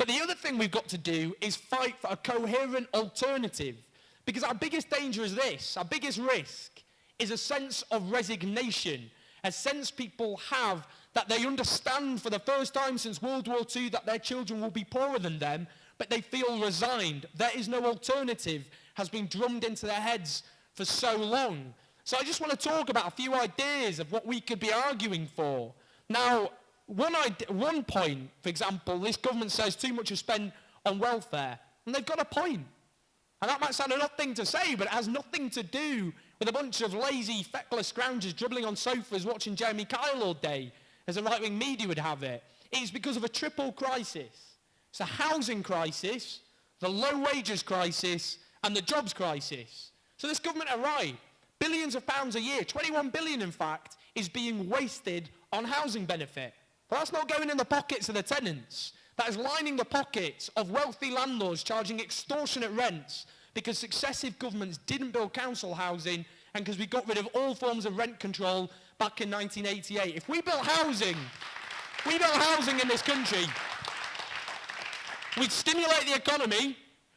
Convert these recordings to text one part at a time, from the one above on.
But the other thing we've got to do is fight for a coherent alternative. Because our biggest danger is this, our biggest risk is a sense of resignation, a sense people have that they understand for the first time since World War II that their children will be poorer than them, but they feel resigned. There is no alternative, has been drummed into their heads for so long. So I just want to talk about a few ideas of what we could be arguing for. Now, one point, for example, this government says too much is spent on welfare, and they've got a point. And that might sound an odd thing to say, but it has nothing to do with a bunch of lazy, feckless scroungers dribbling on sofas watching Jeremy Kyle all day, as the right-wing media would have it. It's because of a triple crisis. It's a housing crisis, the low wages crisis, and the jobs crisis. So this government are right. Billions of pounds a year, 21 billion in fact, is being wasted on housing benefit. But that's not going in the pockets of the tenants. That is lining the pockets of wealthy landlords charging extortionate rents because successive governments didn't build council housing and because we got rid of all forms of rent control back in 1988. If we built housing in this country, we'd stimulate the economy,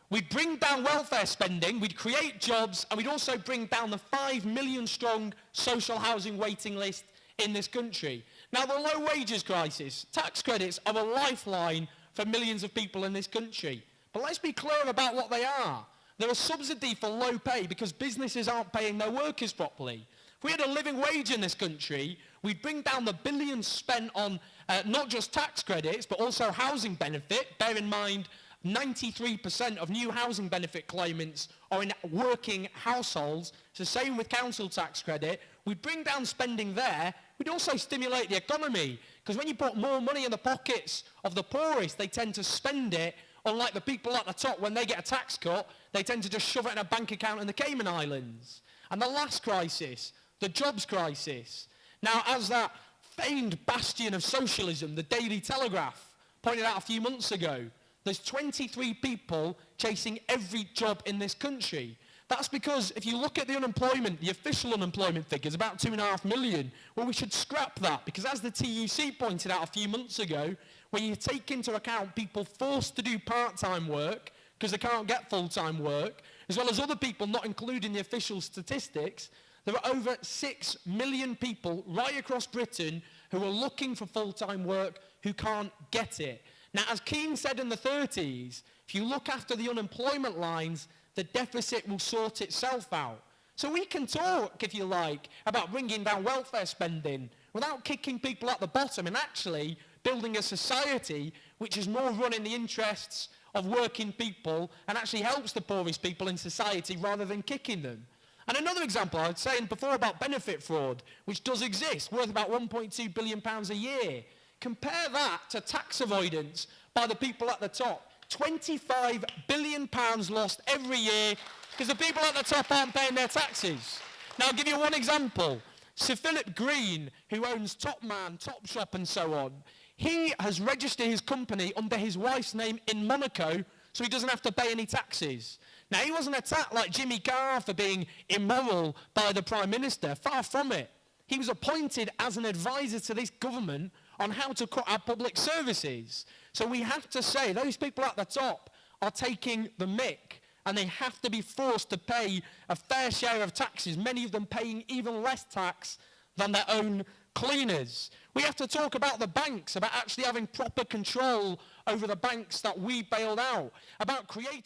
we'd bring down welfare spending, we'd create jobs, and we'd also bring down the 5 million strong social housing waiting list in this country. Now, the low wages crisis, tax credits are a lifeline for millions of people in this country. But let's be clear about what they are. They're a subsidy for low pay because businesses aren't paying their workers properly. If we had a living wage in this country, we'd bring down the billions spent on not just tax credits, but also housing benefit. Bear in mind, 93% of new housing benefit claimants are in working households. It's the same with council tax credit. We'd bring down spending there. We'd also stimulate the economy, because when you put more money in the pockets of the poorest, they tend to spend it, unlike the people at the top. When they get a tax cut, they tend to just shove it in a bank account in the Cayman Islands. And the last crisis, the jobs crisis. Now, as that famed bastion of socialism, the Daily Telegraph, pointed out a few months ago, there's 23 people chasing every job in this country. That's because if you look at the unemployment, the official unemployment figure is about 2.5 million. Well, we should scrap that, because as the TUC pointed out a few months ago, when you take into account people forced to do part-time work because they can't get full-time work, as well as other people not included in the official statistics, there are over 6 million people right across Britain who are looking for full-time work who can't get it. Now, as Keane said in the 30s, if you look after the unemployment lines, the deficit will sort itself out. So we can talk, if you like, about bringing down welfare spending without kicking people at the bottom and actually building a society which is more run in the interests of working people and actually helps the poorest people in society rather than kicking them. And another example, I was saying before about benefit fraud, which does exist, worth about £1.2 billion a year. Compare that to tax avoidance by the people at the top. £25 billion lost every year because the people at the top aren't paying their taxes. Now, I'll give you one example. Sir Philip Green, who owns Topman, Topshop and so on, he has registered his company under his wife's name in Monaco so he doesn't have to pay any taxes. Now, he wasn't attacked like Jimmy Carr for being immoral by the Prime Minister. Far from it. He was appointed as an advisor to this government on how to cut our public services. So we have to say those people at the top are taking the mick, and they have to be forced to pay a fair share of taxes, many of them paying even less tax than their own cleaners. We have to talk about the banks, about actually having proper control over the banks that we bailed out, about creating